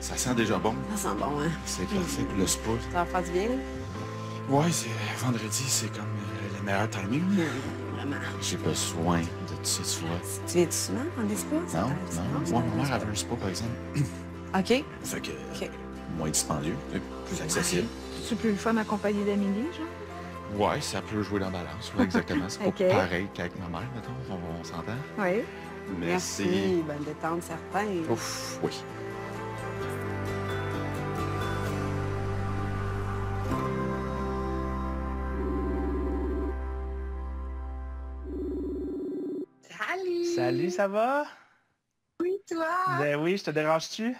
Ça sent déjà bon. Ça sent bon, hein? C'est parfait pour le spa. Ça va faire du bien, là? Ouais, c'est vendredi, c'est comme le meilleur timing. Vraiment. J'ai besoin de tout ça, tu vois. Tu viens-tu souvent dans des spas? Non, non. Moi, ma mère avait un spa, par exemple. OK. Fait que OK. moins dispendieux, plus accessible. C'est plus le fun accompagné d'Amélie, genre? Ouais, ça peut jouer dans la balance. Ouais, exactement. C'est pas OK. pareil qu'avec ma mère, mettons. On s'entend. Oui. Mais c'est... Merci. Bonne détente, certain. Ouf, oui. Salut! Salut, ça va? Oui, toi? Ben oui, je te dérange-tu?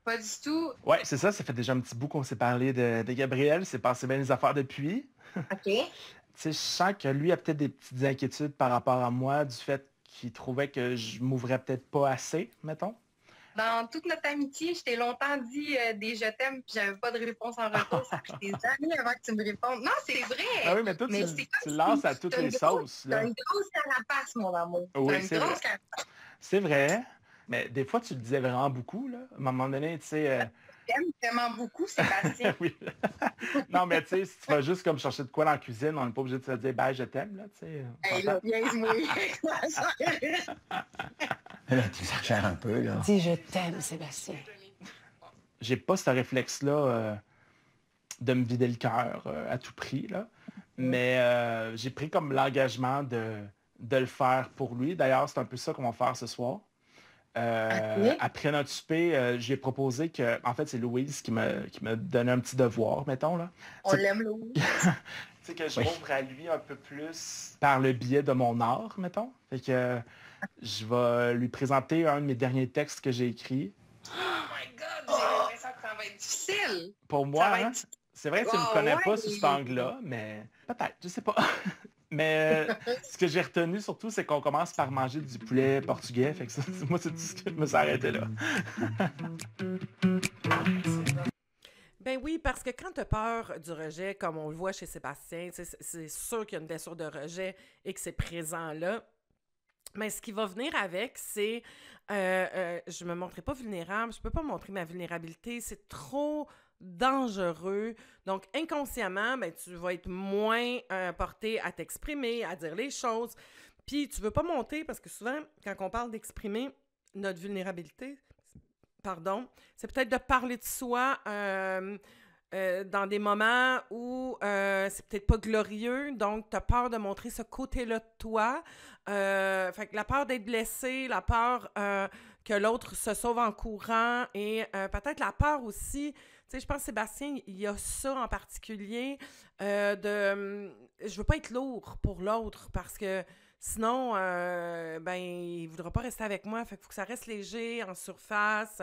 Pas du tout. Ouais, c'est ça fait déjà un petit bout qu'on s'est parlé de Gabriel, c'est passé bien les affaires depuis. OK. Tu sais, je sens que lui a peut-être des petites inquiétudes par rapport à moi, du fait qu'il trouvait que je m'ouvrais peut-être pas assez, mettons. Dans toute notre amitié, je t'ai longtemps dit des je t'aime puis j'avais pas de réponse en retour. Ça fait des années avant que tu me répondes. Non, c'est vrai! Ah oui, mais toi, Mais tu, c'est tu comme lances si à toutes t'as les une grosse- sauces, T'as là. une grosse carapace, mon amour. Oui, T'as une c'est vrai. grosse carapace. C'est vrai, mais des fois, tu le disais vraiment beaucoup, là. À un moment donné, tu sais... J'aime vraiment beaucoup, Sébastien. Oui. Non, mais tu sais, si tu vas juste comme chercher de quoi dans la cuisine, on n'est pas obligé de se dire, ben, je t'aime, là, tu sais. Hey, là, viens-moi. Là, tu exagères un peu, là. Dis je t'aime, Sébastien. J'ai pas ce réflexe-là de me vider le cœur à tout prix, là. Mais j'ai pris comme l'engagement de le faire pour lui. D'ailleurs, c'est un peu ça qu'on va faire ce soir. Ok. Après notre souper, j'ai proposé que, en fait, c'est Louise qui m'a donné un petit devoir, mettons, là. On l'aime, Louis. Tu sais, que je m'ouvre à lui un peu plus par le biais de mon art, mettons. Fait que je vais lui présenter un de mes derniers textes que j'ai écrits. Oh my God, j'ai l'impression que ça va être difficile. Pour moi, va hein, être- c'est vrai que tu ne me Oh, connais ouais. pas sous cet angle-là, mais peut-être, je sais pas. Mais ce que j'ai retenu surtout, c'est qu'on commence par manger du poulet portugais. Fait que ça, moi, c'est tout ce que je me suis arrêté là. Ben oui, parce que quand tu as peur du rejet, comme on le voit chez Sébastien, c'est sûr qu'il y a une blessure de rejet et que c'est présent là. Mais ce qui va venir avec, c'est je me montrerai pas vulnérable, je peux pas montrer ma vulnérabilité, c'est trop dangereux. Donc, inconsciemment, ben, tu vas être moins porté à t'exprimer, à dire les choses. Puis, tu veux pas monter parce que souvent, quand on parle d'exprimer notre vulnérabilité, pardon, c'est peut-être de parler de soi dans des moments où c'est peut-être pas glorieux, donc tu as peur de montrer ce côté-là de toi. Fait que la peur d'être blessé, la peur que l'autre se sauve en courant et peut-être la peur aussi, tu sais, je pense que Sébastien, il y a ça en particulier je veux pas être lourd pour l'autre parce que sinon, ben, il voudra pas rester avec moi. Fait qu'il faut que ça reste léger, en surface.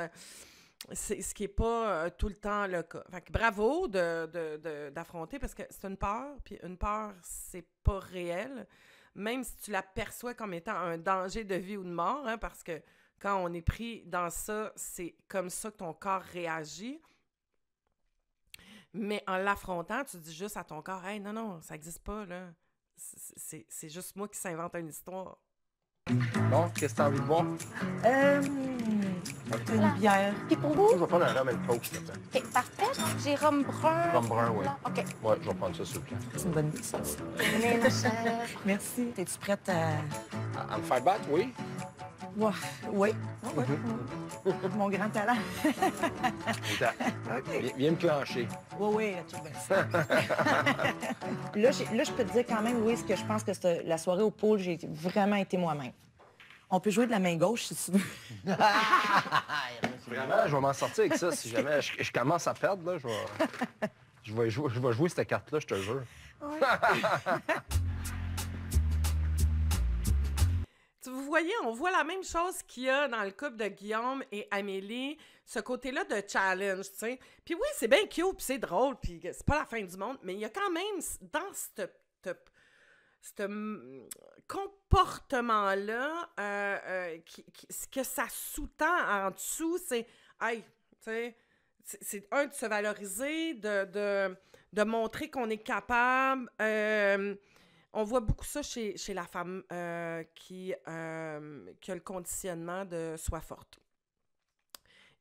C'est ce qui est pas tout le temps le cas. Fait que bravo d'affronter parce que c'est une peur, puis une peur, c'est pas réel. Même si tu la perçois comme étant un danger de vie ou de mort, hein, parce que quand on est pris dans ça, c'est comme ça que ton corps réagit. Mais en l'affrontant, tu dis juste à ton corps, « Hey, non, non, ça n'existe pas, là. C'est juste moi qui s'invente une histoire. » Bon, qu'est-ce que t'as envie de boire? Une bière. Puis pour vous? Je vais prendre un rhum et une coke, s'il te plaît. OK, parfait. J'ai rhum brun. Rhum brun, oui. Blanc. OK. Ouais, je vais prendre ça, s'il vous plaît. C'est une bonne idée, ça. Venez, ma chère. Merci. Es-tu prête à... À me faire battre, oui? Ouais. Oui. Mon grand talent. Viens me clencher. Oui, oui, tu bien ça. là, je peux te dire quand même, Louise, que je pense que la soirée au pôle, j'ai vraiment été moi-même. On peut jouer de la main gauche, si tu veux. Vraiment, je vais m'en sortir avec ça. Si jamais je commence à perdre, là, je vais jouer cette carte-là, je te jure. Vous voyez, on voit la même chose qu'il y a dans le couple de Guillaume et Amélie, ce côté-là de challenge, tu sais. Puis oui, c'est bien cute, puis c'est drôle, puis c'est pas la fin du monde, mais il y a quand même, dans ce comportement-là, ce que ça sous-tend en dessous, c'est, hey, tu sais, c'est de se valoriser, de montrer qu'on est capable. On voit beaucoup ça chez la femme qui a le conditionnement de « sois forte ».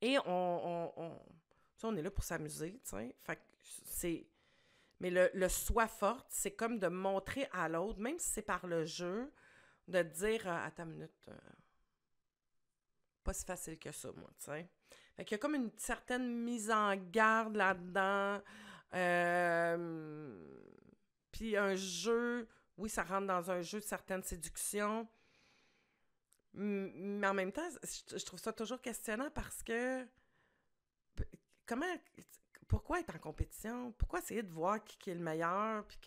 Et on est là pour s'amuser, tu sais. Fait que c'est... Mais le soi forte, c'est comme de montrer à l'autre, même si c'est par le jeu, de te dire, attends une minute, pas si facile que ça, moi, tu sais. Fait qu'il y a comme une certaine mise en garde là-dedans. Puis un jeu, oui, ça rentre dans un jeu de certaines séductions. Mais en même temps, je trouve ça toujours questionnant parce que pourquoi être en compétition? Pourquoi essayer de voir qui est le meilleur puis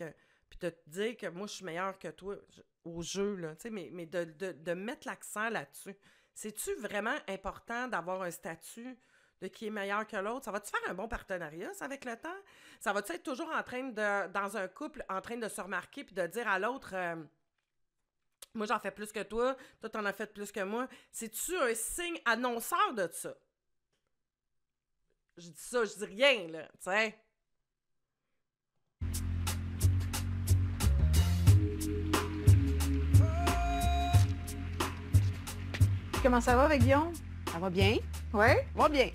de te dire que moi, je suis meilleure que toi au jeu, là, tu sais, mais de mettre l'accent là-dessus. C'est-tu vraiment important d'avoir un statut de qui est meilleur que l'autre? Ça va-tu faire un bon partenariat, ça, avec le temps? Ça va-tu être toujours en train dans un couple, en train de se remarquer puis de dire à l'autre... moi, j'en fais plus que toi t'en as fait plus que moi. C'est-tu un signe annonceur de ça? Je dis ça, je dis rien, là, tu sais. Comment ça va avec Guillaume? Ça va bien? Ouais? Ça va bien.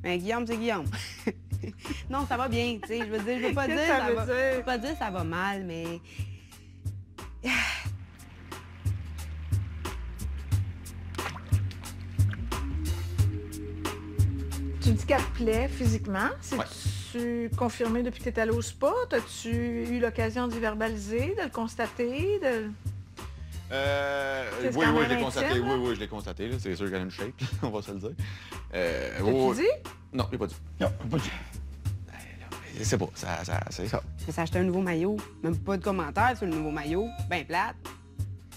Mais Guillaume, c'est Guillaume. Non, ça va bien, tu sais. Je veux dire, je veux pas dire Qu'est-ce que ça ça veut va. dire? Je veux pas dire ça va mal, mais. Tu me dis qu'elle te plaît physiquement. C'est-tu confirmé depuis que tu es allé au spa? As-tu eu l'occasion d'y verbaliser, de le constater? C'est Oui, quand je même l'ai constaté. intime, là? Oui, je l'ai constaté. là. C'est sûr qu'elle a une shape, on va se le dire. T'as-tu dit? Non, je l'ai pas dit. Non, pas dit. C'est pas, c'est ça. Je me suis acheté un nouveau maillot. Même pas de commentaires sur le nouveau maillot. Ben plate.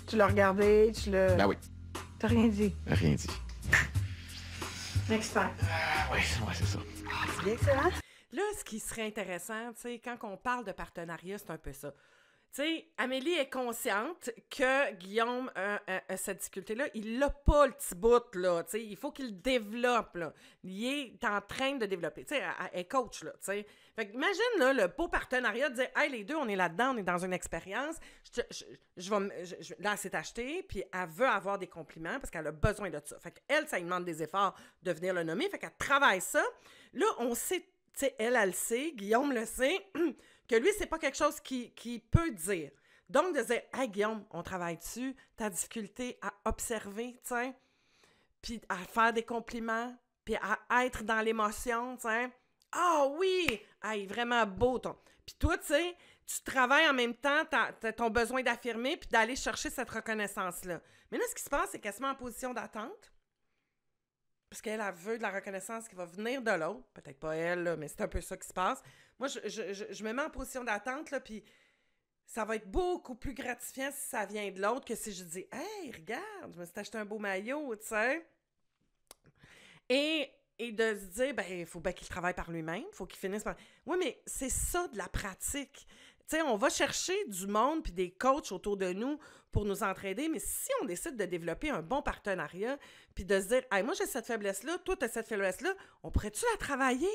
Tu l'as regardé, tu l'as... Ben oui, T'as rien dit. rien dit. Next time. Oui, c'est ça. C'est bien excellent. Là, ce qui serait intéressant, tu sais, quand on parle de partenariat, c'est un peu ça. Tu sais, Amélie est consciente que Guillaume a cette difficulté-là. Il l'a pas, le petit bout, là, tu sais. Il faut qu'il le développe, là. Il est en train de développer. Tu sais, elle est coach, là, tu sais. Fait que imagine, là, le beau partenariat de dire « Hey, les deux, on est là-dedans, on est dans une expérience. Là, elle s'est achetée, puis elle veut avoir des compliments parce qu'elle a besoin de ça. Fait qu'elle, ça lui demande des efforts de venir le nommer. Fait qu'elle travaille ça. Là, on sait, tu sais, elle le sait, Guillaume le sait, que lui, c'est pas quelque chose qu'il peut dire. Donc, de dire « Hey, Guillaume, on travaille dessus, ta difficulté à observer, tu sais, puis à faire des compliments, puis à être dans l'émotion, tu sais. Ah oui! Hey, vraiment beau, ton... Puis toi, tu sais, tu travailles en même temps, t'as ton besoin d'affirmer puis d'aller chercher cette reconnaissance-là. Mais là, ce qui se passe, c'est qu'elle se met en position d'attente. Parce qu'elle veut de la reconnaissance qui va venir de l'autre. Peut-être pas elle, là, mais c'est un peu ça qui se passe. Moi, je me mets en position d'attente, là, puis ça va être beaucoup plus gratifiant si ça vient de l'autre que si je dis « Hey, regarde, je me suis acheté un beau maillot, tu sais. » Et de se dire, ben, il faut bien qu'il travaille par lui-même, il faut qu'il finisse par... Oui, mais c'est ça de la pratique. Tu sais, on va chercher du monde puis des coachs autour de nous pour nous entraider, mais si on décide de développer un bon partenariat puis de se dire, hey, moi, j'ai cette faiblesse-là, toi, tu as cette faiblesse-là, on pourrait-tu la travailler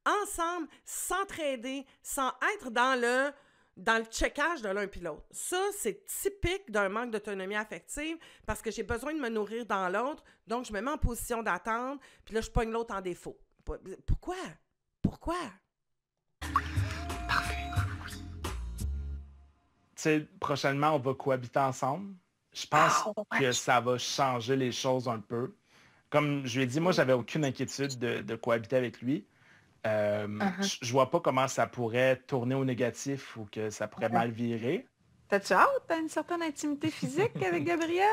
ensemble, s'entraider, sans être dans le checkage de l'un puis l'autre. Ça, c'est typique d'un manque d'autonomie affective parce que j'ai besoin de me nourrir dans l'autre, donc je me mets en position d'attente, puis là, je pogne l'autre en défaut. Pourquoi? Pourquoi? Tu sais, prochainement, on va cohabiter ensemble. Je pense que ça va changer les choses un peu. Comme je lui ai dit, moi, j'avais aucune inquiétude de cohabiter avec lui. Je vois pas comment ça pourrait tourner au négatif ou que ça pourrait mal virer. T'as-tu hâte? T'as une certaine intimité physique avec Gabriel?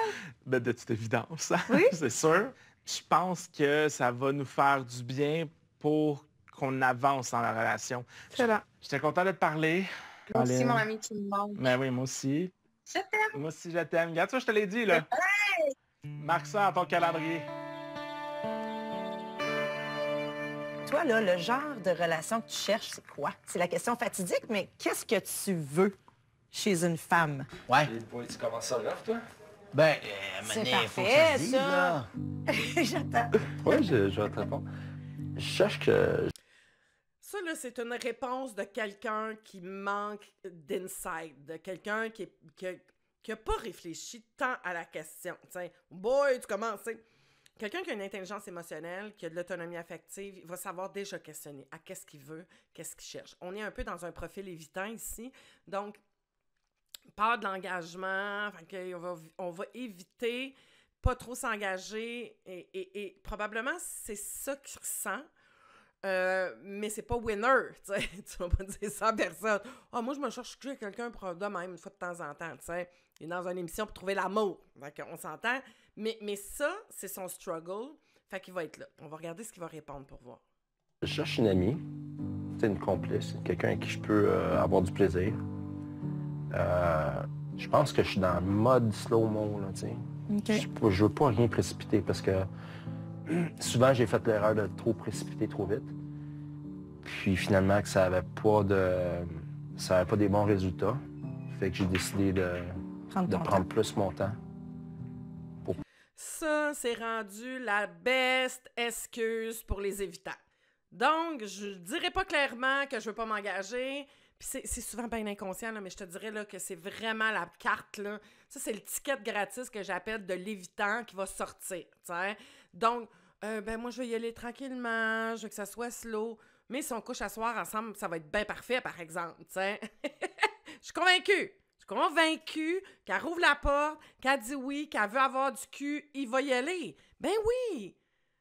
Ben, de toute évidence. Oui? C'est sûr. Je pense que ça va nous faire du bien pour qu'on avance dans la relation. Excellent. J'étais content de te parler. Moi aussi, mon ami, tu me manques. Ben oui, moi aussi. Je t'aime. Moi aussi, je t'aime. Regarde ça, je te l'ai dit, là. Marque ça dans ton calendrier. Toi, là, le genre de relation que tu cherches, c'est quoi? C'est la question fatidique, mais qu'est-ce que tu veux chez une femme? Ouais. Tu commences ça rough, toi? Ben, C'est Mané, faut que parfait, ça se dise, ça. là. J'attends. Ouais, je vais te répondre. Je cherche que... Ça, là, c'est une réponse de quelqu'un qui manque d'insight, de quelqu'un qui a pas réfléchi tant à la question. T'sais, boy, tu commences, t'sais. Quelqu'un qui a une intelligence émotionnelle, qui a de l'autonomie affective, il va savoir déjà questionner à qu'est-ce qu'il veut, qu'est-ce qu'il cherche. On est un peu dans un profil évitant ici, donc peur de l'engagement, on va éviter, pas trop s'engager, et probablement c'est ça qu'il ressent, mais c'est pas winner, tu sais, tu vas pas dire ça à personne. « Ah, moi, je me cherche quelqu'un pour de même, une fois de temps en temps, tu sais. Il est dans une émission pour trouver l'amour. » Fait qu'on s'entend. Mais ça, c'est son struggle. Fait qu'il va être là. On va regarder ce qu'il va répondre pour voir. Je cherche une amie, une complice, quelqu'un avec qui je peux avoir du plaisir. Je pense que je suis dans le mode slow-mo, là, tu sais. OK. Je veux pas rien précipiter parce que souvent, j'ai fait l'erreur de trop précipiter trop vite. Puis finalement, que ça avait pas des bons résultats. Fait que j'ai décidé de prendre plus mon temps. Ça, c'est rendu la best excuse pour les évitants. Donc, je dirais pas clairement que je veux pas m'engager. Puis c'est souvent bien inconscient, là, mais je te dirais là, que c'est vraiment la carte, là. Ça, c'est le ticket gratis que j'appelle de l'évitant qui va sortir, t'sais. Donc, moi, je vais y aller tranquillement, je veux que ça soit slow. Mais si on couche à soir ensemble, ça va être bien parfait, par exemple, t'sais. Je suis convaincue qu'elle rouvre la porte, qu'elle dit oui, qu'elle veut avoir du cul, il va y aller. Ben oui!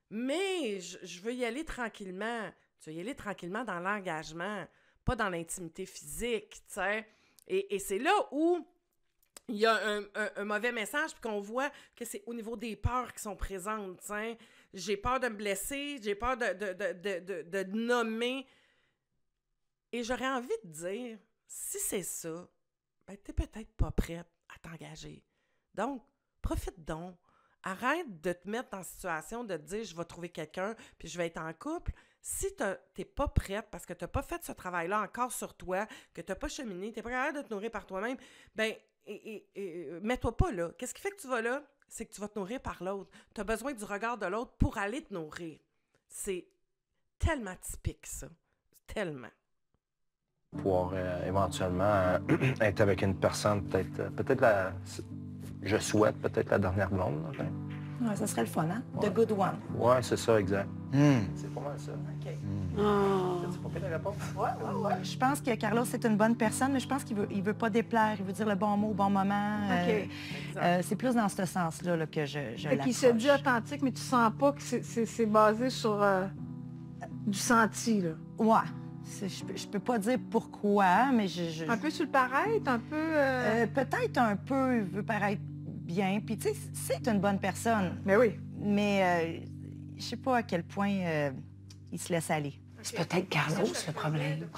Mais je veux y aller tranquillement. Tu veux y aller tranquillement dans l'engagement, pas dans l'intimité physique, tu sais. Et c'est là où il y a un mauvais message, puis qu'on voit que c'est au niveau des peurs qui sont présentes, tu sais. J'ai peur de me blesser, j'ai peur de nommer. Et j'aurais envie de dire, si c'est ça, ben t'es peut-être pas prête à t'engager. Donc, profite donc. Arrête de te mettre dans la situation de te dire « je vais trouver quelqu'un, puis je vais être en couple ». Si t'es pas prête, parce que t'as pas fait ce travail-là encore sur toi, que t'as pas cheminé, t'es pas capable de te nourrir par toi-même, ben, mets-toi pas là. Qu'est-ce qui fait que tu vas là? C'est que tu vas te nourrir par l'autre. T'as besoin du regard de l'autre pour aller te nourrir. C'est tellement typique, ça. Tellement. Pouvoir éventuellement être avec une personne, peut-être je souhaite peut-être la dernière blonde. Là, Ouais, ça serait le fun, hein? Ouais. The good one. Ouais, c'est ça, exact. C'est pas mal ça. OK. C'est pas pire la réponse? Ouais. Je pense que Carlos, c'est une bonne personne, mais je pense qu'il veut pas déplaire. Il veut dire le bon mot au bon moment. OK. C'est plus dans ce sens-là là, que je Fait qu'il se dit authentique, mais tu sens pas que c'est basé sur du senti, là. Ouais. Je peux pas dire pourquoi, mais Un peu sur le paraître, un peu... peut-être un peu, il veut paraître bien. Puis, tu sais, c'est une bonne personne. Mais oui. Mais je sais pas à quel point il se laisse aller. C'est peut-être Carlos, le problème.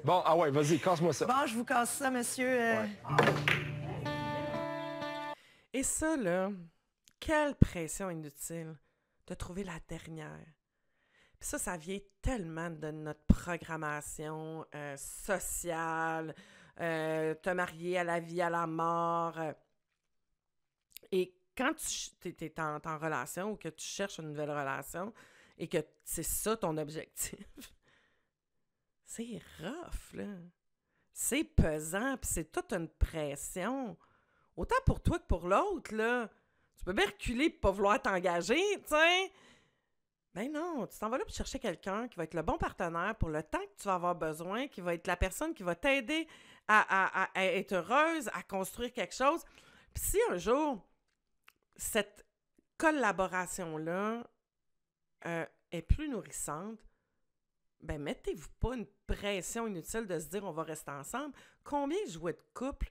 Bon, ah ouais, vas-y, casse-moi ça. Bon, je vous casse ça, monsieur. Et ça, là, quelle pression inutile de trouver la dernière. Puis ça vient tellement de notre programmation sociale, te marier à la vie, à la mort. Et quand tu es en relation ou que tu cherches une nouvelle relation et que c'est ça ton objectif, c'est rough, là. C'est pesant, puis c'est toute une pression. Autant pour toi que pour l'autre, là. Tu peux bien reculer pour pas vouloir t'engager, tu sais. Ben non, tu t'en vas là pour chercher quelqu'un qui va être le bon partenaire pour le temps que tu vas avoir besoin, qui va être la personne qui va t'aider à être heureuse, à construire quelque chose. Puis si un jour, cette collaboration-là est plus nourrissante, ben mettez-vous pas une pression inutile de se dire on va rester ensemble. Combien je vois de couples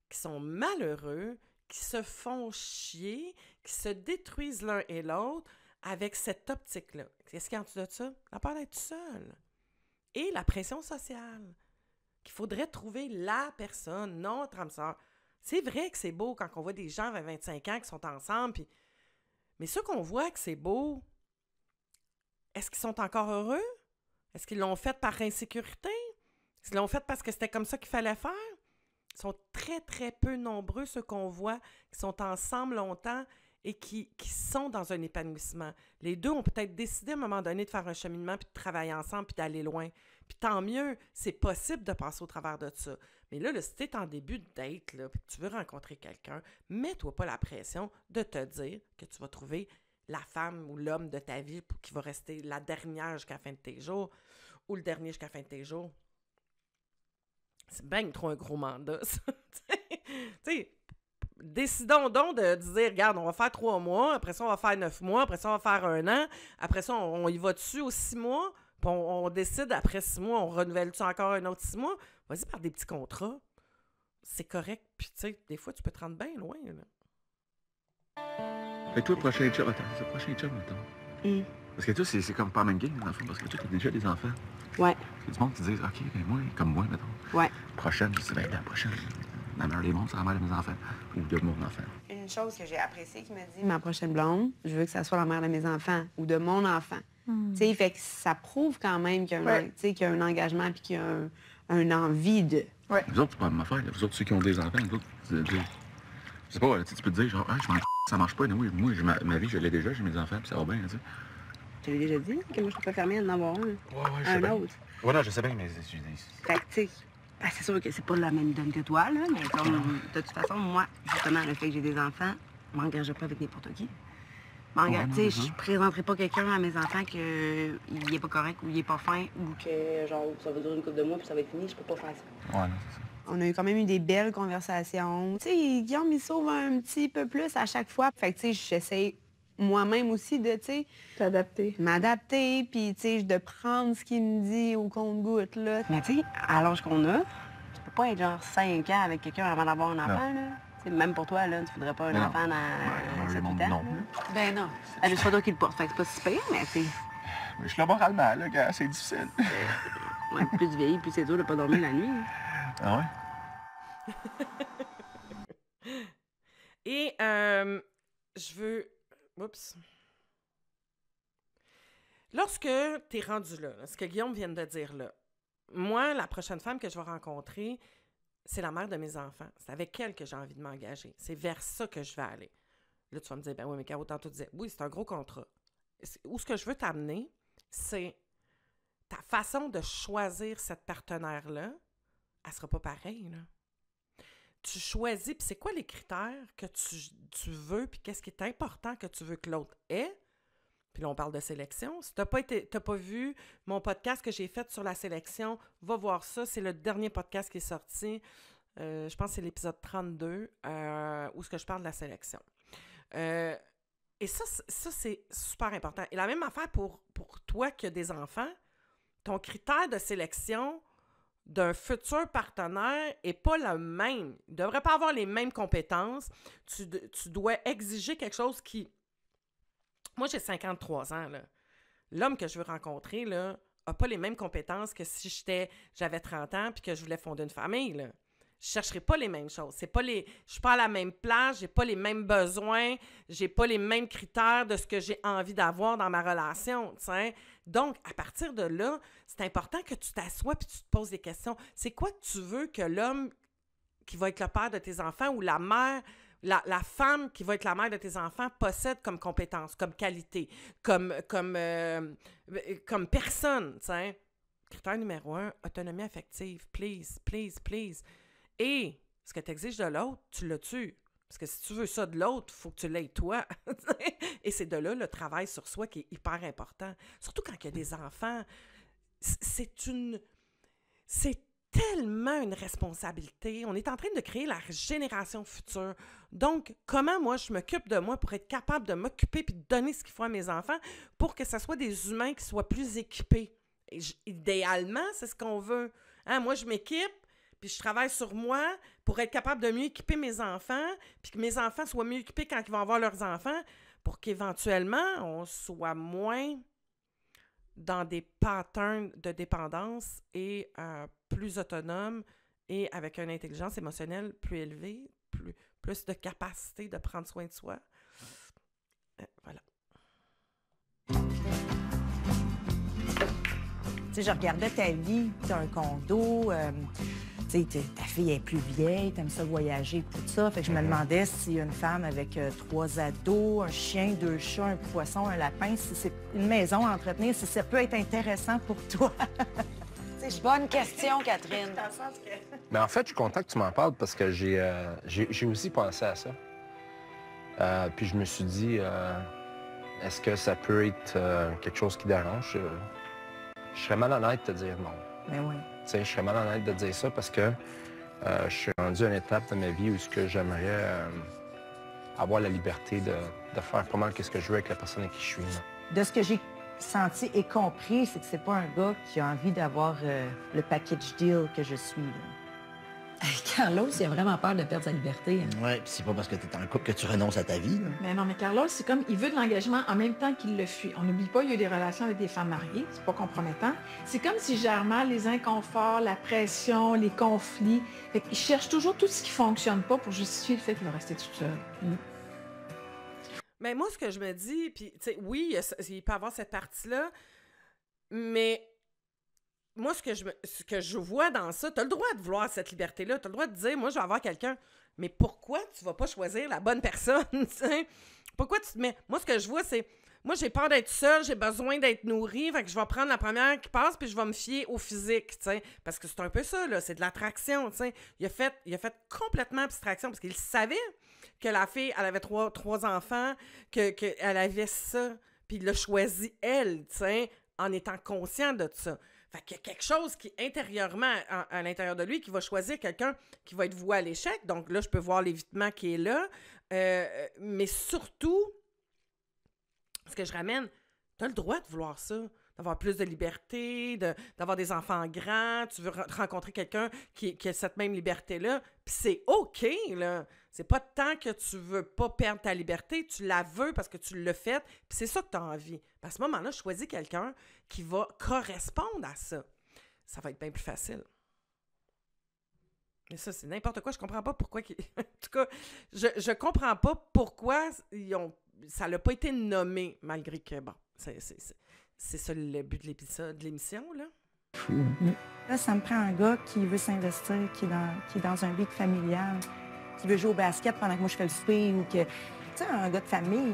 qui sont malheureux, qui se font chier, qui se détruisent l'un et l'autre avec cette optique-là. Qu'est-ce qu'il y a en dessous de ça? La peur d'être seul. Et la pression sociale. Qu'il faudrait trouver la personne, notre âme sœur. C'est vrai que c'est beau quand on voit des gens à 25 ans qui sont ensemble, puis... mais ceux qu'on voit que c'est beau, est-ce qu'ils sont encore heureux? Est-ce qu'ils l'ont fait par insécurité? Est-ce qu'ils l'ont fait parce que c'était comme ça qu'il fallait faire? Ils sont très, très peu nombreux, ceux qu'on voit, qui sont ensemble longtemps et qui sont dans un épanouissement. Les deux ont peut-être décidé à un moment donné de faire un cheminement, puis de travailler ensemble, puis d'aller loin. Puis tant mieux, c'est possible de passer au travers de ça. Mais là, si tu es en début de date, là, puis que tu veux rencontrer quelqu'un, mets-toi pas la pression de te dire que tu vas trouver la femme ou l'homme de ta vie qui va rester la dernière jusqu'à la fin de tes jours ou le dernier jusqu'à la fin de tes jours. C'est bien trop un gros mandat, ça. Tu sais, décidons donc de dire, regarde, on va faire 3 mois, après ça, on va faire 9 mois, après ça, on va faire 1 an, après ça, on y va dessus aux 6 mois, puis on décide, après 6 mois, on renouvelle-tu encore un autre 6 mois? Vas-y par des petits contrats. C'est correct, puis tu sais, des fois, tu peux te rendre bien loin, là. Fait que toi, le prochain chum, mettons. Parce que toi, c'est comme pas la même game, dans le fond, parce que toi, t'as déjà des enfants. Ouais. Il y a du monde qui dit, OK, ben moi, comme moi, mettons. Ouais. Prochaine, je dis, ben la prochaine, la meilleure des mondes, c'est la mère de mes enfants. Ou de mon enfant. Une chose que j'ai appréciée qui m'a dit, ma prochaine blonde, je veux que ça soit la mère de mes enfants ou de mon enfant. Tu sais, fait que ça prouve quand même qu'il y a qu'il y a un engagement puis qu'il y a un envie de... Ouais. Vous autres, c'est pas la même affaire. Vous autres, ceux qui ont des enfants, vous autres, je sais pas, tu peux te dire, genre, ah, je m'en ça marche pas. Non, oui, moi, ma vie, je l'ai déjà, j'ai mes enfants, puis ça va bien, tu sais. Je l'ai déjà dit, que moi, je suis pas fermée à en avoir un. Ouais, je sais un bien. autre. Ouais, non, je sais bien, mais Fait que, tu sais, ben, c'est sûr que c'est pas la même donne que toi, là, mais comme, de toute façon, moi, justement, le fait que j'ai des enfants, je m'engagerai pas avec n'importe qui. Tu sais, je présenterai pas quelqu'un à mes enfants qu'il est pas correct ou il est pas fin ou que, genre, ça va durer une couple de mois puis ça va être fini, je peux pas faire ça. Ouais, non, c'est ça. On a eu quand même eu des belles conversations. Tu sais, Guillaume, il sauve un petit peu plus à chaque fois. Fait que, tu sais, j'essaie moi-même aussi de, tu sais... T'adapter. M'adapter, puis, tu sais, de prendre ce qu'il me dit au compte-goutte, là. Mais, tu sais, à l'âge qu'on a, tu peux pas être, genre, 5 ans avec quelqu'un avant d'avoir un enfant, là. T'sais, même pour toi, là, tu voudrais pas un enfant dans 7 ans. Non. Ben non. C'est juste pas toi qui le porte, fait que c'est pas si pire, mais, tu sais... Mais je suis là moralement, là, gars, c'est difficile. Ouais, plus tu vieillis, plus c'est dur de pas dormir la nuit. Ah ouais? Et je veux... Oups. Lorsque tu es rendu là, ce que Guillaume vient de dire là, moi, la prochaine femme que je vais rencontrer, c'est la mère de mes enfants. C'est avec elle que j'ai envie de m'engager. C'est vers ça que je vais aller. Là, tu vas me dire, ben oui, mais Caro, tantôt, tu disais, oui, c'est un gros contrat. Où ce que je veux t'amener, c'est ta façon de choisir cette partenaire-là, elle sera pas pareille, là. Tu choisis, puis c'est quoi les critères que tu veux, puis qu'est-ce qui est important que tu veux que l'autre ait? Puis là, on parle de sélection. Si t'as pas vu mon podcast que j'ai fait sur la sélection, va voir ça. C'est le dernier podcast qui est sorti. Je pense que c'est l'épisode 32, où je parle de la sélection. Et ça, c'est super important. Et la même affaire pour toi qui as des enfants, ton critère de sélection d'un futur partenaire n'est pas le même. Il ne devrait pas avoir les mêmes compétences. Tu dois exiger quelque chose qui... Moi, j'ai 53 ans, là. L'homme que je veux rencontrer, là, n'a pas les mêmes compétences que si j'avais 30 ans puis que je voulais fonder une famille, là. Je ne chercherai pas les mêmes choses. Je ne suis pas à la même place, j'ai pas les mêmes besoins, j'ai pas les mêmes critères de ce que j'ai envie d'avoir dans ma relation, t'sais. Donc, à partir de là, c'est important que tu t'assoies puis tu te poses des questions. C'est quoi que tu veux que l'homme qui va être le père de tes enfants ou la mère, la femme qui va être la mère de tes enfants possède comme compétence, comme qualité, comme personne, t'sais. Critère numéro 1, autonomie affective. Please, please, please. Et ce que tu exiges de l'autre, tu l'as tu. Parce que si tu veux ça de l'autre, il faut que tu l'aies toi. Et c'est de là le travail sur soi qui est hyper important. Surtout quand il y a des enfants. C'est tellement une responsabilité. On est en train de créer la génération future. Donc, comment moi, je m'occupe de moi pour être capable de m'occuper puis de donner ce qu'il faut à mes enfants pour que ce soit des humains qui soient plus équipés. Et idéalement, c'est ce qu'on veut. Hein? Moi, je m'équipe, puis je travaille sur moi pour être capable de mieux équiper mes enfants, puis que mes enfants soient mieux équipés quand ils vont avoir leurs enfants, pour qu'éventuellement, on soit moins dans des patterns de dépendance et plus autonomes et avec une intelligence émotionnelle plus élevée, plus de capacité de prendre soin de soi. Voilà. Tu sais, je regardais ta vie, tu as un condo, Tu sais, ta fille est plus vieille, t'aimes ça voyager, tout ça. Fait que je me demandais si une femme avec 3 ados, un chien, 2 chats, un poisson, un lapin, si c'est une maison à entretenir, si ça peut être intéressant pour toi. Bonne question, Catherine. Mais en fait, je suis content que tu m'en parles parce que j'ai aussi pensé à ça. Puis je me suis dit, est-ce que ça peut être quelque chose qui dérange? Je serais malhonnête de te dire non. Mais oui. Tu sais, je serais malhonnête de dire ça parce que je suis rendu à une étape de ma vie où j'aimerais avoir la liberté de faire pas mal ce que je veux avec la personne avec qui je suis. De ce que j'ai senti et compris, c'est que c'est pas un gars qui a envie d'avoir le package deal que je suis. Là. Carlos, il a vraiment peur de perdre sa liberté. Hein. Ouais, puis c'est pas parce que t'es en couple que tu renonces à ta vie. Là. Mais non, mais Carlos, c'est comme, il veut de l'engagement en même temps qu'il le fuit. On n'oublie pas, il y a eu des relations avec des femmes mariées, c'est pas compromettant. C'est comme s'il gère mal les inconforts, la pression, les conflits. Fait qu'il cherche toujours tout ce qui fonctionne pas pour justifier le fait qu'il va rester tout seul. Mais moi, ce que je me dis, puis, tu sais, oui, il peut y avoir cette partie-là, mais moi, ce que je vois dans ça, t'as le droit de vouloir cette liberté-là, t'as le droit de dire, moi, je vais avoir quelqu'un, mais pourquoi tu vas pas choisir la bonne personne, tu sais? Pourquoi tu te mets... Moi, ce que je vois, c'est, moi, j'ai peur d'être seule, j'ai besoin d'être nourrie, fait que je vais prendre la première qui passe, puis je vais me fier au physique, tu sais, parce que c'est un peu ça, là, c'est de l'attraction, tu sais. Il a fait complètement abstraction, parce qu'il savait que la fille, elle avait trois enfants, qu'elle avait ça, puis il l'a choisi, elle, tu sais, en étant conscient de ça. Fait qu'il y a quelque chose qui, intérieurement, à l'intérieur de lui, qui va choisir quelqu'un qui va être voué à l'échec. Donc là, je peux voir l'évitement qui est là. Mais surtout, ce que je ramène, tu as le droit de vouloir ça, d'avoir plus de liberté, d'avoir des enfants grands, tu veux rencontrer quelqu'un qui a cette même liberté-là, puis c'est OK, là. C'est pas tant que tu veux pas perdre ta liberté, tu la veux parce que tu l'as faite, puis c'est ça que tu as envie. À ce moment-là, choisis quelqu'un qui va correspondre à ça. Ça va être bien plus facile. Mais ça, c'est n'importe quoi. Je comprends pas pourquoi... En tout cas, je comprends pas pourquoi ça n'a pas été nommé, malgré que, bon, c'est ça le but de l'émission, là. Là, ça me prend un gars qui veut s'investir, qui est dans un beat familial, qui veut jouer au basket pendant que moi je fais le souper ou que... Tu sais, un gars de famille.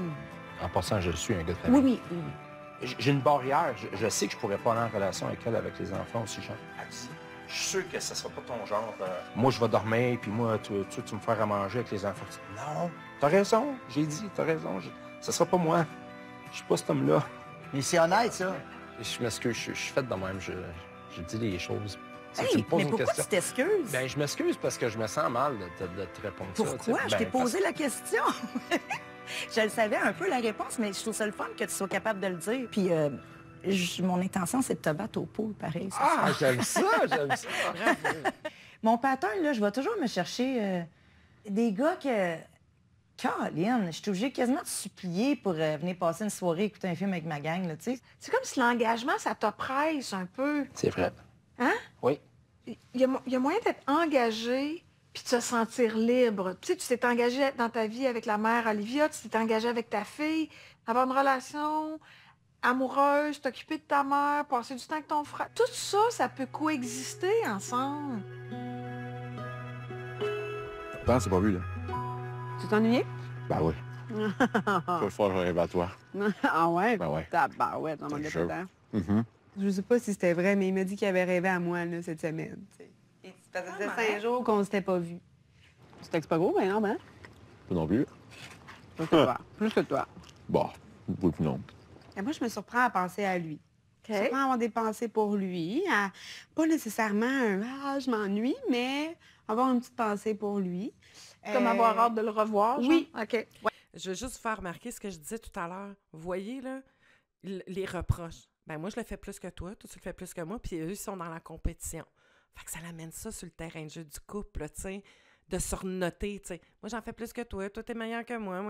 En passant, je suis un gars de famille. Oui. J'ai une barrière. Je sais que je pourrais pas aller en relation avec elle, avec les enfants aussi jeunes. Je suis sûr que ça sera pas ton genre. Moi, je vais dormir, puis moi, tu me feras à manger avec les enfants. Non, t'as raison. J'ai dit, t'as raison. Ça sera pas moi. Je suis pas cet homme-là. Mais c'est honnête, ça. Je m'excuse, je suis fait de même. Je dis les choses. Hey, tu me poses mais une pourquoi question. tu t'excuses? Ben, je m'excuse parce que je me sens mal de te répondre Pourquoi? ça. Je t'ai posé la question. Je le savais un peu, la réponse, mais je trouve ça le fun que tu sois capable de le dire. Puis mon intention, c'est de te battre au pool, pareil. Ah, j'aime ça, j'aime ça. Mon pattern, là, je vais toujours me chercher des gars que... Caroline, je suis obligée quasiment de supplier pour venir passer une soirée, écouter un film avec ma gang, là, tu sais. C'est comme si l'engagement, ça t'oppresse un peu. C'est vrai. Hein? Oui. Il y a moyen d'être engagé puis de se sentir libre. Tu sais, tu t'es engagé dans ta vie avec la mère Olivia, tu t'es engagé avec ta fille, avoir une relation amoureuse, t'occuper de ta mère, passer du temps avec ton frère. Tout ça, ça peut coexister ensemble. Attends, c'est pas vu, là. Tu t'ennuyais? Ben oui. Faut faire un rêve à toi. Ah ouais? Ben ouais. Tabarouette, on manque de Sure. temps. Mm-hmm. Je sais pas si c'était vrai, mais il m'a dit qu'il avait rêvé à moi là, cette semaine. T'sais. Et ça faisait 5 jours qu'on s'était pas vus. C'était pas gros, mais non, hein? Pas non plus. Plus que toi. Plus que toi. Bon, oui puis non. Et moi, je me surprends à penser à lui. Je me surprends à avoir des pensées pour lui, à pas nécessairement un « ah, je m'ennuie », mais avoir une petite pensée pour lui. Comme avoir hâte de le revoir, genre? Oui. OK. Ouais. Je veux juste vous faire remarquer ce que je disais tout à l'heure. Vous voyez, là, les reproches. Ben moi, je le fais plus que toi, tu le fais plus que moi, puis eux, ils sont dans la compétition. Fait que ça l'amène ça sur le terrain de jeu du couple, tu sais, de surnoter, tu sais. Moi, j'en fais plus que toi t'es meilleur que moi.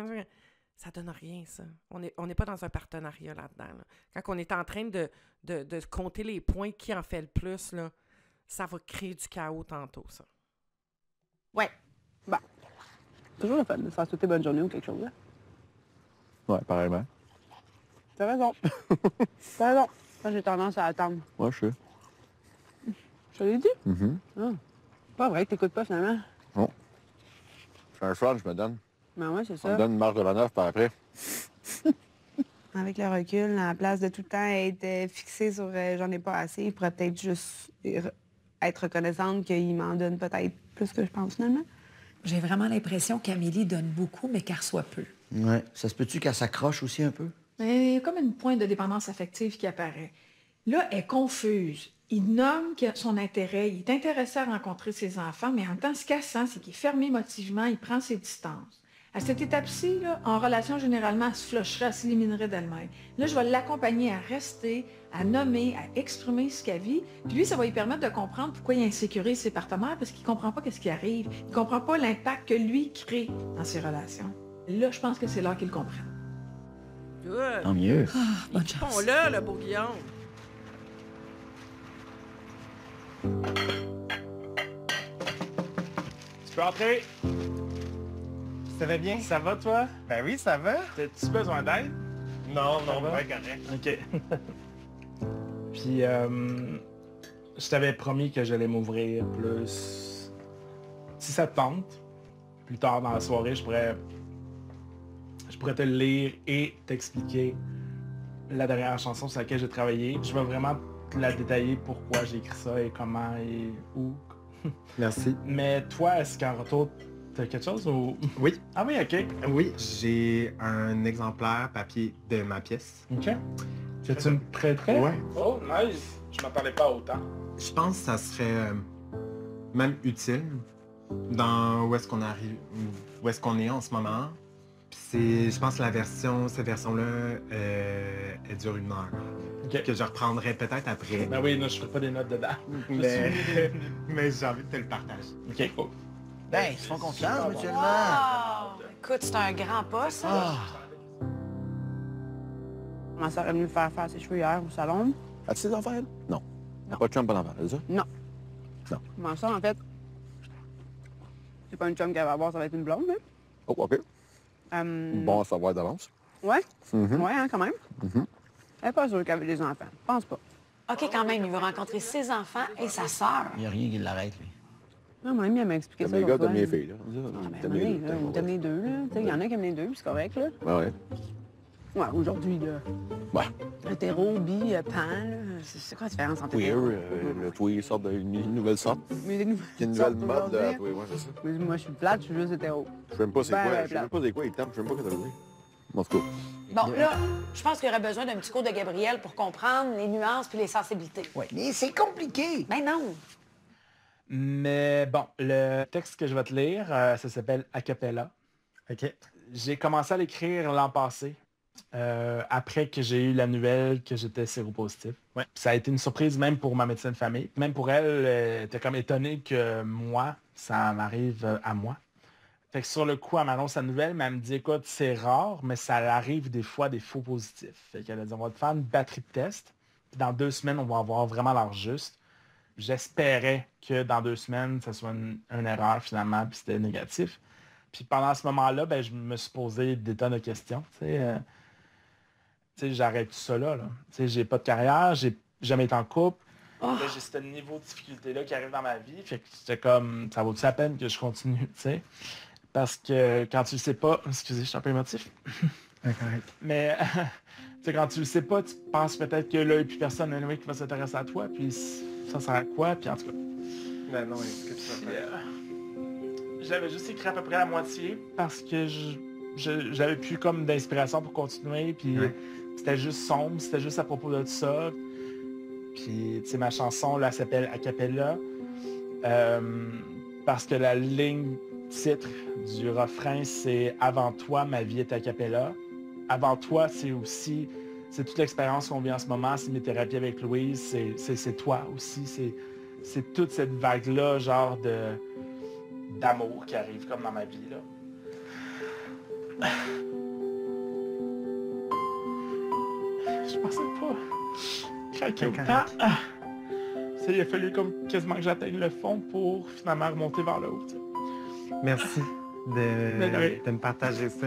Ça donne rien, ça. On n'est pas dans un partenariat là-dedans. Là. Quand on est en train de compter les points, qui en fait le plus, là, ça va créer du chaos tantôt, ça. Ouais. Bon. Toujours le fun de se faire souhaiter bonne journée ou quelque chose, là. Ouais, pareillement. T'as raison. T'as raison. Moi, j'ai tendance à attendre. Ouais, je sais. Je te l'ai dit? Mm-hmm. Ah. Pas vrai que t'écoutes pas, finalement. Non. Je fais un choix, je me donne. Ben ouais, c'est On ça. me donne une marge de manœuvre par après. Avec le recul, à la place de tout le temps être fixé sur j'en ai pas assez, il pourrait peut-être juste être reconnaissante qu'il m'en donne peut-être plus que je pense, finalement. J'ai vraiment l'impression qu'Amélie donne beaucoup, mais qu'elle reçoit peu. Ouais. Ça se peut-tu qu'elle s'accroche aussi un peu? Mais il y a comme une pointe de dépendance affective qui apparaît. Là, elle est confuse. Il nomme que son intérêt, il est intéressé à rencontrer ses enfants, mais en même temps, ce qu'elle sent, c'est qu'il est fermé émotivement, il prend ses distances. À cette étape-ci, là, en relation, généralement, elle se flusherait, elle s'éliminerait d'elle-même. Là, je vais l'accompagner à rester, à nommer, à exprimer ce qu'elle vit. Puis lui, ça va lui permettre de comprendre pourquoi il insécurise ses partenaires, parce qu'il ne comprend pas ce qui arrive. Il ne comprend pas l'impact que lui crée dans ses relations. Là, je pense que c'est l'heure qu'il comprenne. Good. Tant mieux. Bonne chance. Bon-le, le beau Guillaume. Tu peux entrer? Ça va bien? Ça va, toi? Ben oui, ça va. T'as-tu besoin d'aide? Non, Ça non, va? ben correct. OK. Puis, je t'avais promis que j'allais m'ouvrir plus. Si ça te tente, plus tard dans la soirée, je pourrais te le lire et t'expliquer la dernière chanson sur laquelle j'ai travaillé. Je vais vraiment te la détailler pourquoi j'ai écrit ça et comment et où. Merci. Mais toi, est-ce qu'en retour, t'as quelque chose ou... Oui. Ah oui, OK. Oui, j'ai un exemplaire papier de ma pièce. OK. Que tu me prêterais? Ouais. Oh, nice. Je m'attendais pas autant. Je pense que ça serait même utile dans où est-ce qu'on arrive, où est-ce qu'on est en ce moment. Puis je pense que cette version-là, elle dure 1 heure. OK. Que je reprendrai peut-être après. Ben oui, non, je ferai pas des notes dedans. Mais j'ai envie de te le partager. OK, cool. Ben, ils se font confiance mutuellement. Wow! Écoute, c'est un grand pas, ça. Ah. Ma soeur est venue me faire ses cheveux hier au salon. As-tu des enfants, elle? Non. Pas de chum, pas d'enfant, c'est ça? Non. Non. Ma soeur, en fait, c'est pas une chum qu'elle va avoir, ça va être une blonde, hein. Oh, OK. Bon à savoir d'avance. Ouais? Mhm. Ouais, hein, quand même. Mhm. Elle n'est pas sûre qu'elle veut des enfants. Je pense pas. OK, quand même, il veut rencontrer ses enfants et sa sœur. Il n'y a rien qui l'arrête, lui. Non, mais elle m'a expliqué T'aimes ça. les gars, l'autre t'aimes les fois. filles, là. Ben, t'aimes les deux, là. Il y en a qui aiment les deux, puis c'est correct, là. Ouais, ouais. Ouais, aujourd'hui, là. Ouais. Hétéro, bi, pan, là. C'est quoi la différence entre Queer, hétéro? le tweet sort d'une nouvelle sorte. Mais des Il y a une nouvelle sortes mode de aujourd'hui. tweet, ouais, c'est ça. Mais moi, je suis plate, je suis juste hétéro. Je sais même pas c'est Ben, quoi, ouais, je sais même pas c'est quoi, il tape, je sais même pas qu'est-ce que ça veut dire. En tout cas. Bon, là, je pense qu'il y aurait besoin d'un petit cours de Gabriel pour comprendre les nuances puis les sensibilités. Oui, mais c'est compliqué. Ben non. Mais bon, le texte que je vais te lire, ça s'appelle Acapella. OK. J'ai commencé à l'écrire l'an passé, après que j'ai eu la nouvelle que j'étais séropositif. Ouais. Puis ça a été une surprise même pour ma médecin de famille. Même pour elle, elle était comme étonnée que moi, ça m'arrive à moi. Fait que sur le coup, elle m'annonce la nouvelle, mais elle me dit, écoute, c'est rare, mais ça arrive des fois des faux positifs. Fait qu'elle a dit, on va te faire une batterie de tests. Puis dans 2 semaines, on va avoir vraiment l'heure juste. J'espérais que dans 2 semaines, ça soit une erreur finalement, puis c'était négatif. Puis pendant ce moment-là, ben, je me suis posé des tonnes de questions. Tu sais, j'arrête tout ça là. Tu sais, j'ai pas de carrière, j'ai jamais été en couple. Là, j'ai ce niveau de difficulté-là qui arrive dans ma vie. Fait que c'était comme, ça vaut-tu la peine que je continue, tu sais? Parce que quand tu le sais pas, excusez, je suis un peu émotif. Mais tu sais, quand tu le sais pas, tu penses peut-être que là, il n'y a plus personne anyway, qui va s'intéresser à toi, puis ça sert à quoi, puis en tout cas. Ben non, est-ce que tu vas faire? J'avais juste écrit à peu près la moitié parce que j'avais plus comme d'inspiration pour continuer, puis c'était juste sombre, c'était juste à propos de ça. Puis, tu sais, ma chanson, là, s'appelle Acapella, parce que la ligne titre du refrain, c'est « Avant toi, ma vie est Acapella ». Avant toi, c'est aussi, c'est toute l'expérience qu'on vit en ce moment, c'est mes thérapies avec Louise, c'est toi aussi, c'est toute cette vague-là, genre d'amour qui arrive comme dans ma vie, là. Je pensais pas craquer autant. Il a fallu comme quasiment que j'atteigne le fond pour finalement remonter vers le haut. T'sais. Merci de me partager ça.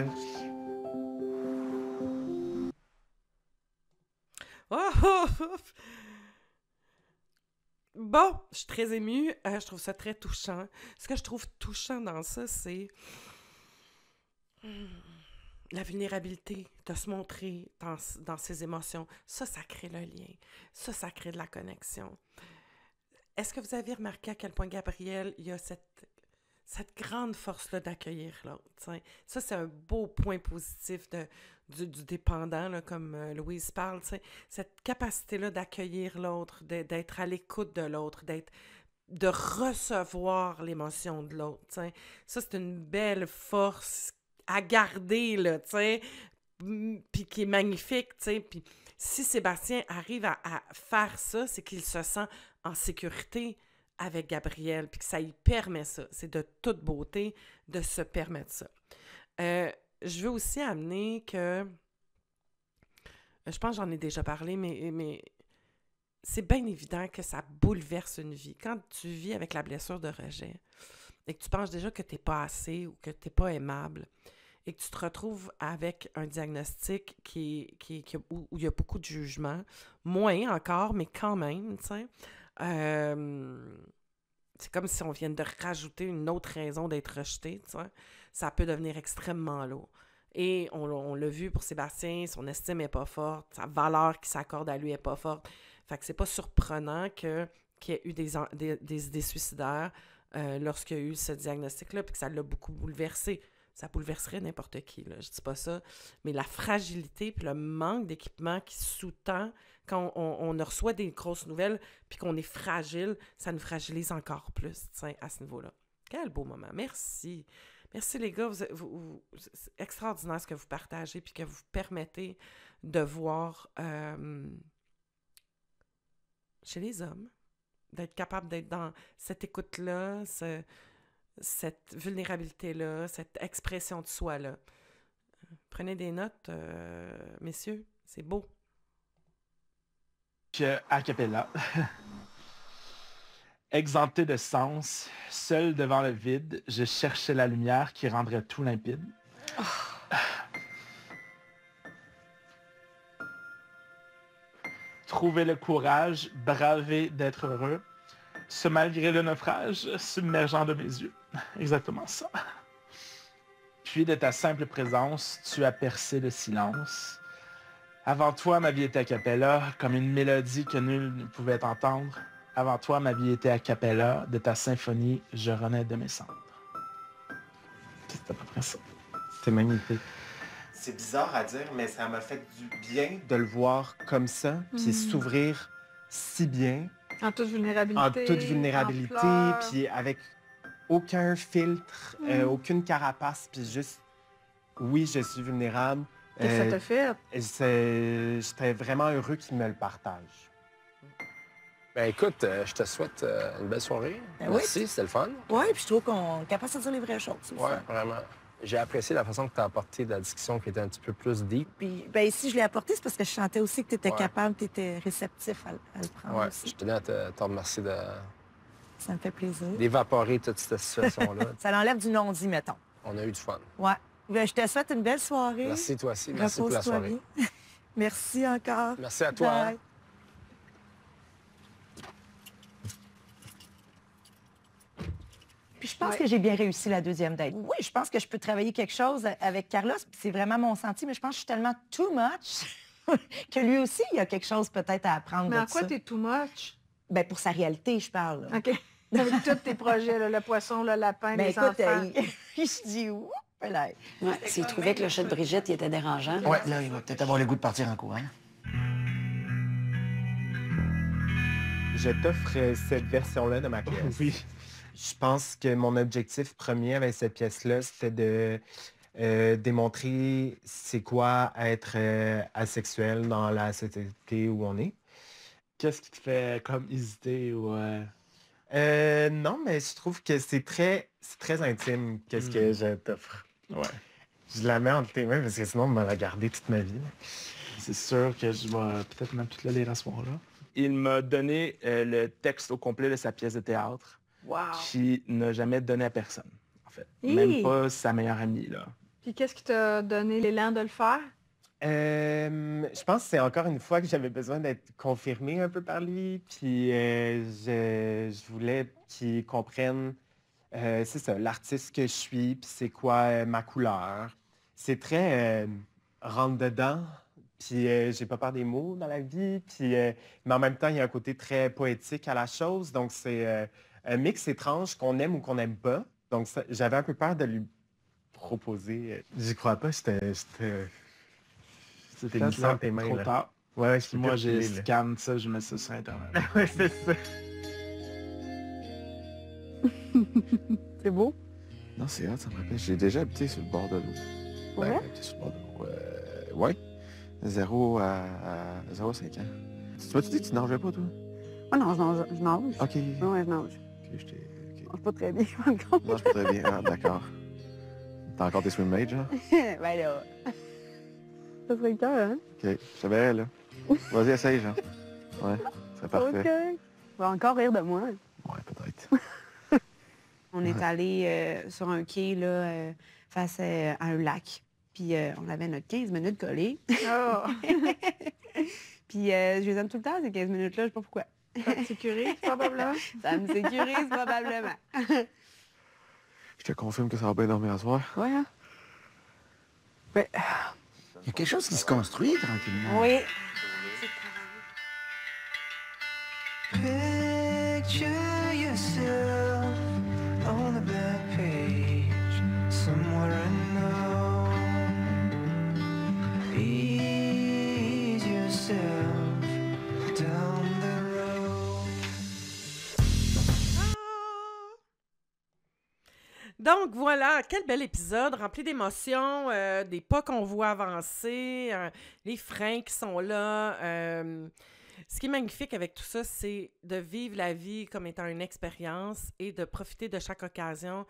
Oh, oh, oh. Bon, je suis très émue. Je trouve ça très touchant. Ce que je trouve touchant dans ça, c'est la vulnérabilité, de se montrer dans ses émotions. Ça crée le lien. Ça crée de la connexion. Est-ce que vous avez remarqué à quel point, Gabriel, il y a cette grande force-là d'accueillir l'autre? T'sais? Ça, c'est un beau point positif du dépendant, là, comme Louise parle. T'sais? Cette capacité-là d'accueillir l'autre, d'être à l'écoute de l'autre, de recevoir l'émotion de l'autre. T'sais? Ça, c'est une belle force à garder, là, puis qui est magnifique. Puis si Sébastien arrive à faire ça, c'est qu'il se sent en sécurité avec Gabriel, puis que ça lui permet ça. C'est de toute beauté de se permettre ça. Je veux aussi amener que... Je pense que j'en ai déjà parlé, mais c'est bien évident que ça bouleverse une vie. Quand tu vis avec la blessure de rejet et que tu penses déjà que tu n'es pas assez ou que tu n'es pas aimable et que tu te retrouves avec un diagnostic où il y a beaucoup de jugement, moins encore, mais quand même, tu sais... c'est comme si on vient de rajouter une autre raison d'être rejeté, tu sais. Ça peut devenir extrêmement lourd. Et on l'a vu pour Sébastien, son estime n'est pas forte, sa valeur qui s'accorde à lui n'est pas forte. Fait que c'est pas surprenant qu'il y ait eu des idées suicidaires lorsqu'il y a eu ce diagnostic-là, puis que ça l'a beaucoup bouleversé. Ça bouleverserait n'importe qui, là, je dis pas ça. Mais la fragilité puis le manque d'équipement qui sous-tend quand on reçoit des grosses nouvelles puis qu'on est fragile, ça nous fragilise encore plus, à ce niveau-là. Quel beau moment. Merci. Merci, les gars. C'est extraordinaire ce que vous partagez puis que vous permettez de voir chez les hommes, d'être capable d'être dans cette écoute-là, cette vulnérabilité-là, cette expression de soi-là. Prenez des notes, messieurs. C'est beau. A cappella. Exempté de sens, seul devant le vide, je cherchais la lumière qui rendrait tout limpide. Oh. Trouver le courage, braver d'être heureux, ce malgré le naufrage submergeant de mes yeux. Exactement ça. Puis de ta simple présence, tu as percé le silence. Avant toi, ma vie était a cappella, comme une mélodie que nul ne pouvait entendre. Avant toi, ma vie était a cappella, de ta symphonie, je renais de mes cendres. C'est à peu près ça. C'est magnifique. C'est bizarre à dire, mais ça m'a fait du bien de le voir comme ça, puis s'ouvrir si bien. En toute vulnérabilité. En toute vulnérabilité, puis avec aucun filtre, aucune carapace, puis juste, oui, je suis vulnérable. Qu'est-ce que ça t'a fait? J'étais vraiment heureux qu'il me le partage. Ben écoute, je te souhaite une belle soirée. Ben merci, oui. c'était le fun. Oui, puis je trouve qu'on est capable de dire les vraies choses. Oui, vraiment. J'ai apprécié la façon que tu as apporté de la discussion qui était un petit peu plus deep. Puis, ben si je l'ai apporté, c'est parce que je sentais aussi que tu étais capable, tu étais réceptif à le prendre. Oui, aussi. je tenais à te remercier Ça me fait plaisir. d'évaporer toute cette situation-là. Ça l'enlève du non-dit, mettons. On a eu du fun. Ouais. Ben, je te souhaite une belle soirée. Merci, toi aussi. Merci pour la Repose-toi soirée. bien. Merci encore. Merci à toi. Bye. Puis je pense que j'ai bien réussi la deuxième date. Oui, je pense que je peux travailler quelque chose avec Carlos. C'est vraiment mon senti, mais je pense que je suis tellement too much que lui aussi, il y a quelque chose peut-être à apprendre. Mais de en quoi ça. t'es too much? Ben, pour sa réalité, je parle. Là. OK. Avec tous tes projets, là, le poisson, le lapin, Ben, les écoute, enfants. il se dit, oups, là. Ouais, s'il trouvait que le chat de Brigitte il était dérangeant. Ouais, là, il va peut-être avoir le goût de partir en courant. Je t'offre cette version-là de ma pièce. Oui. Je pense que mon objectif premier avec cette pièce-là, c'était de démontrer c'est quoi être asexuel dans la société où on est. Qu'est-ce qui te fait comme hésiter ou... Non, mais je trouve que c'est très intime, qu'est-ce que je t'offre. Ouais. Je la mets entre tes mains parce que sinon, on m'a la gardée toute ma vie. C'est sûr que je vais peut-être même tout la lire à ce moment-là. Il m'a donné le texte au complet de sa pièce de théâtre. Wow. Qui n'a jamais donné à personne, en fait. Hi. Même pas sa meilleure amie, là. Puis qu'est-ce qui t'a donné l'élan de le faire? Je pense que c'est encore une fois que j'avais besoin d'être confirmée un peu par lui. Puis je voulais qu'il comprenne, c'est ça, l'artiste que je suis, puis c'est quoi ma couleur. C'est très rentre-dedans, puis j'ai pas peur des mots dans la vie. Puis, mais en même temps, il y a un côté très poétique à la chose. Donc c'est un mix étrange qu'on aime ou qu'on n'aime pas. Donc j'avais un peu peur de lui proposer. J'y crois pas, c'était C'était glissant tes mains, trop là. tard. Ouais, Moi, j'ai scanne ça, je mets ça sur Internet. Ouais, c'est ça. C'est beau? Non, c'est hot, ça me rappelle. J'ai déjà habité sur le bord de l'eau. Ouais? Habité sur le bord de l'eau. Ouais. 0 à 5 ans. Tu m'as dit que tu nageais pas, toi? Ah non, je nage. OK. Ouais, je nage. OK, Je nage pas très bien, par contre. Non, je peux très bien. Ah, d'accord. T'as encore tes swimmates, genre? Ben là... Ça serait le cœur, hein? OK, je te verrai, là. Vas-y, essaye, genre. Ouais, c'est parfait. OK. Tu vas encore rire de moi. Ouais, peut-être. On est allé sur un quai, là, face à un lac. Puis on avait notre 15 minutes collées. Oh. Puis je les aime tout le temps, ces 15 minutes-là, je sais pas pourquoi. Ça te sécurise, probablement. Ça me sécurise, probablement. Je te confirme que ça va bien dormir à soir. Ouais, hein? Ouais. Il y a quelque chose qui se construit tranquillement. Oui. Picture yourself on the back page, somewhere unknown. Ease yourself down the road. Donc voilà, quel bel épisode, rempli d'émotions, des pas qu'on voit avancer, les freins qui sont là. Ce qui est magnifique avec tout ça, c'est de vivre la vie comme étant une expérience et de profiter de chaque occasion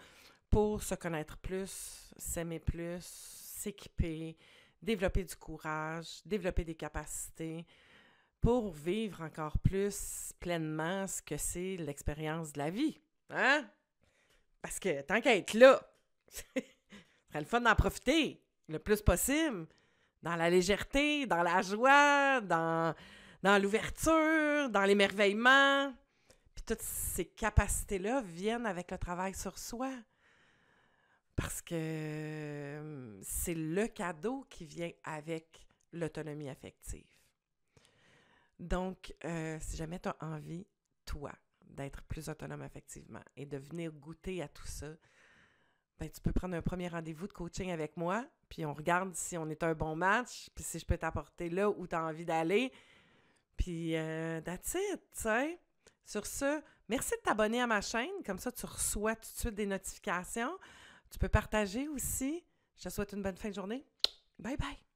pour se connaître plus, s'aimer plus, s'équiper, développer du courage, développer des capacités pour vivre encore plus pleinement ce que c'est l'expérience de la vie. Hein? Parce que tant qu'à être là, ce serait le fun d'en profiter le plus possible, dans la légèreté, dans la joie, dans l'ouverture, dans l'émerveillement. Puis toutes ces capacités-là viennent avec le travail sur soi. Parce que c'est le cadeau qui vient avec l'autonomie affective. Donc, si jamais tu as envie, toi, d'être plus autonome affectivement et de venir goûter à tout ça, ben, tu peux prendre un premier rendez-vous de coaching avec moi, puis on regarde si on est un bon match, puis si je peux t'apporter là où tu as envie d'aller. Puis, that's it, tu sais. Sur ce, merci de t'abonner à ma chaîne. Comme ça, tu reçois tout de suite des notifications. Tu peux partager aussi. Je te souhaite une bonne fin de journée. Bye bye!